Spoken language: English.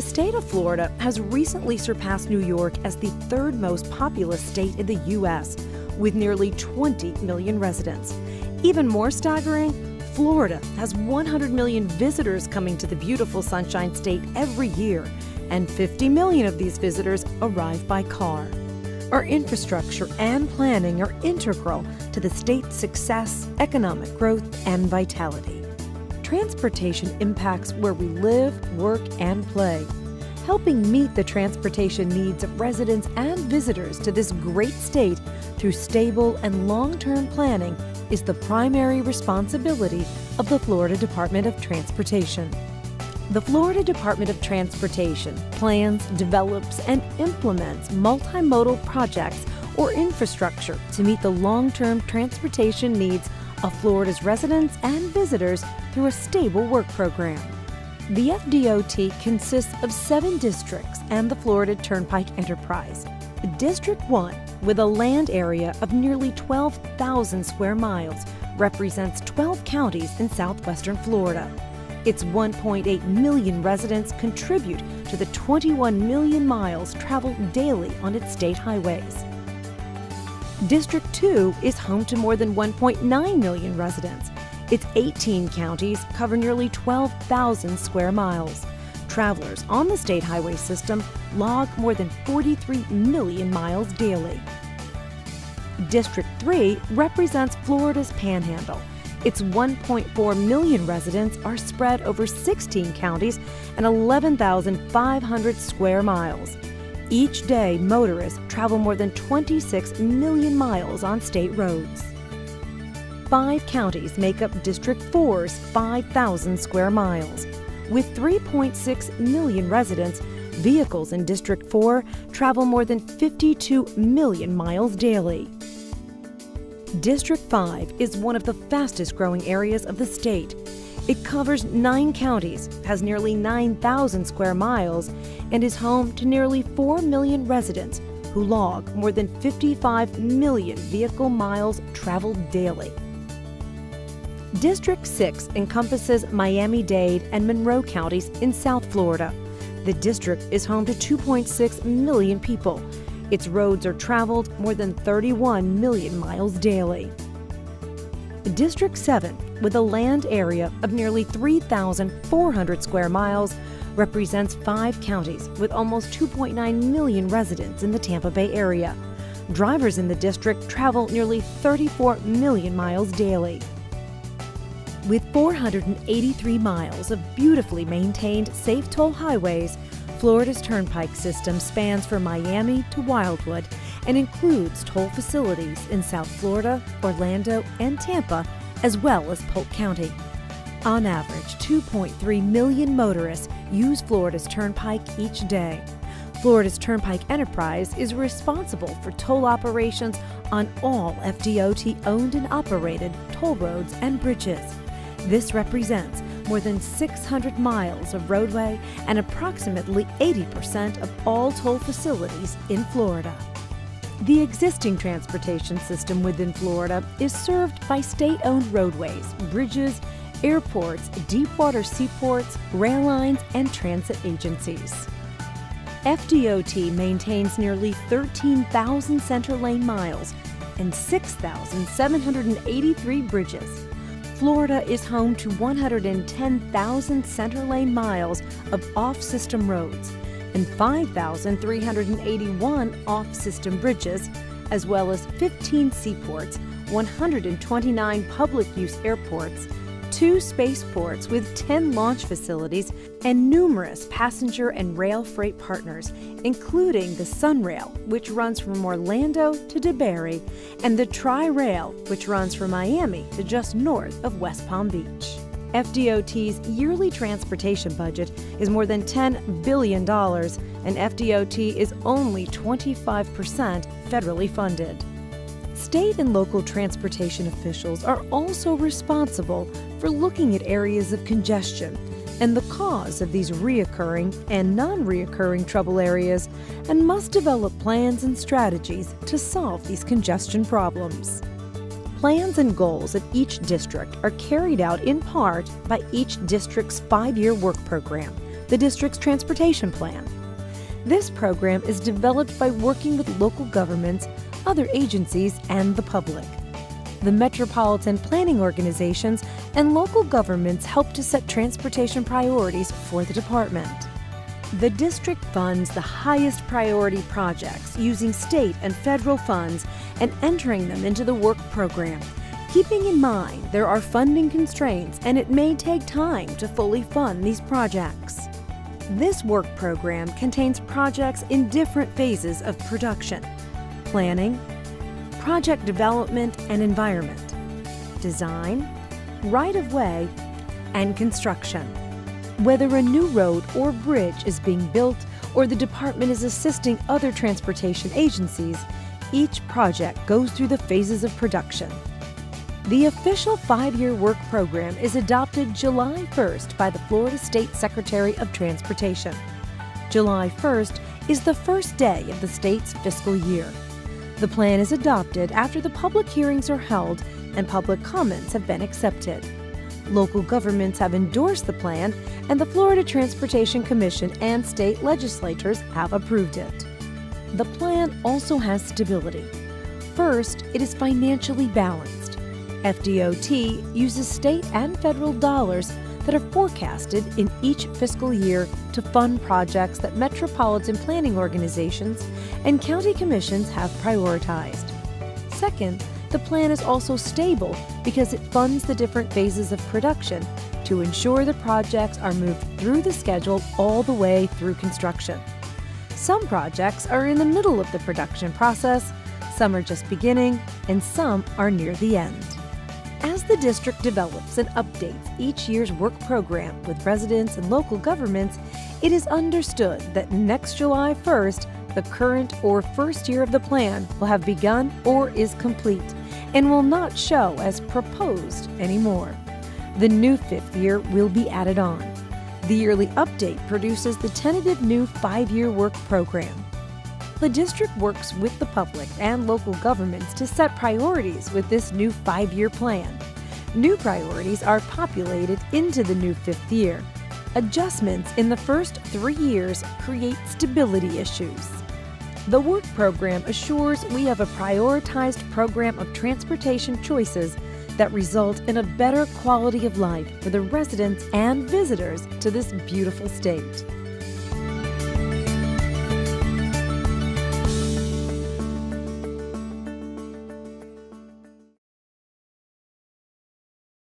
The state of Florida has recently surpassed New York as the third most populous state in the U.S., with nearly 20 million residents. Even more staggering, Florida has 100 million visitors coming to the beautiful Sunshine State every year, and 50 million of these visitors arrive by car. Our infrastructure and planning are integral to the state's success, economic growth, and vitality. Transportation impacts where we live, work, and play. Helping meet the transportation needs of residents and visitors to this great state through stable and long-term planning is the primary responsibility of the Florida Department of Transportation. The Florida Department of Transportation plans, develops, and implements multimodal projects or infrastructure to meet the long-term transportation needs of Florida's residents and visitors through a stable work program. The FDOT consists of 7 districts and the Florida Turnpike Enterprise. District 1, with a land area of nearly 12,000 square miles, represents 12 counties in southwestern Florida. Its 1.8 million residents contribute to the 21 million miles traveled daily on its state highways. District 2 is home to more than 1.9 million residents. Its 18 counties cover nearly 12,000 square miles. Travelers on the state highway system log more than 43 million miles daily. District 3 represents Florida's Panhandle. Its 1.4 million residents are spread over 16 counties and 11,500 square miles. Each day, motorists travel more than 26 million miles on state roads. 5 counties make up District 4's 5,000 square miles. With 3.6 million residents, vehicles in District 4 travel more than 52 million miles daily. District 5 is one of the fastest growing areas of the state. It covers 9 counties, has nearly 9,000 square miles, and is home to nearly 4 million residents who log more than 55 million vehicle miles traveled daily. District 6 encompasses Miami-Dade and Monroe counties in South Florida. The district is home to 2.6 million people. Its roads are traveled more than 31 million miles daily. District 7, with a land area of nearly 3,400 square miles, represents 5 counties with almost 2.9 million residents in the Tampa Bay area. Drivers in the district travel nearly 34 million miles daily. With 483 miles of beautifully maintained safe toll highways, Florida's Turnpike system spans from Miami to Wildwood and includes toll facilities in South Florida, Orlando, and Tampa, as well as Polk County. On average, 2.3 million motorists use Florida's Turnpike each day. Florida's Turnpike Enterprise is responsible for toll operations on all FDOT-owned and operated toll roads and bridges. This represents more than 600 miles of roadway and approximately 80% of all toll facilities in Florida. The existing transportation system within Florida is served by state-owned roadways, bridges, airports, deep-water seaports, rail lines, and transit agencies. FDOT maintains nearly 13,000 center lane miles and 6,783 bridges. Florida is home to 110,000 center lane miles of off-system roads and 5,381 off-system bridges, as well as 15 seaports, 129 public-use airports, 2 spaceports with 10 launch facilities, and numerous passenger and rail freight partners, including the Sunrail, which runs from Orlando to DeBary, and the Tri-Rail, which runs from Miami to just north of West Palm Beach. FDOT's yearly transportation budget is more than $10 billion, and FDOT is only 25% federally funded. State and local transportation officials are also responsible for looking at areas of congestion and the cause of these reoccurring and non-reoccurring trouble areas, and must develop plans and strategies to solve these congestion problems. Plans and goals at each district are carried out in part by each district's 5-year work program the district's transportation plan. This program is developed by working with local governments, other agencies, and the public. The metropolitan planning organizations and local governments help to set transportation priorities for the department. The district funds the highest priority projects using state and federal funds and entering them into the work program, keeping in mind there are funding constraints and it may take time to fully fund these projects. This work program contains projects in different phases of production: planning, project development and environment, design, right-of-way, and construction. Whether a new road or bridge is being built or the department is assisting other transportation agencies, each project goes through the phases of production. The official 5-year work program is adopted July 1st by the Florida State Secretary of Transportation. July 1st is the first day of the state's fiscal year. The plan is adopted after the public hearings are held and public comments have been accepted. Local governments have endorsed the plan, and the Florida Transportation Commission and state legislatures have approved it. The plan also has stability. First, it is financially balanced. FDOT uses state and federal dollars that are forecasted in each fiscal year to fund projects that metropolitan planning organizations and county commissions have prioritized. Second, the plan is also stable because it funds the different phases of production to ensure the projects are moved through the schedule all the way through construction. Some projects are in the middle of the production process, some are just beginning, and some are near the end. As the district develops and updates each year's work program with residents and local governments, it is understood that next July 1st, the current or first year of the plan will have begun or is complete and will not show as proposed anymore. The new 5th year will be added on. The yearly update produces the tentative new 5-year work program. The district works with the public and local governments to set priorities with this new 5-year plan. New priorities are populated into the new 5th year. Adjustments in the first 3 years create stability issues. The work program assures we have a prioritized program of transportation choices that result in a better quality of life for the residents and visitors to this beautiful state.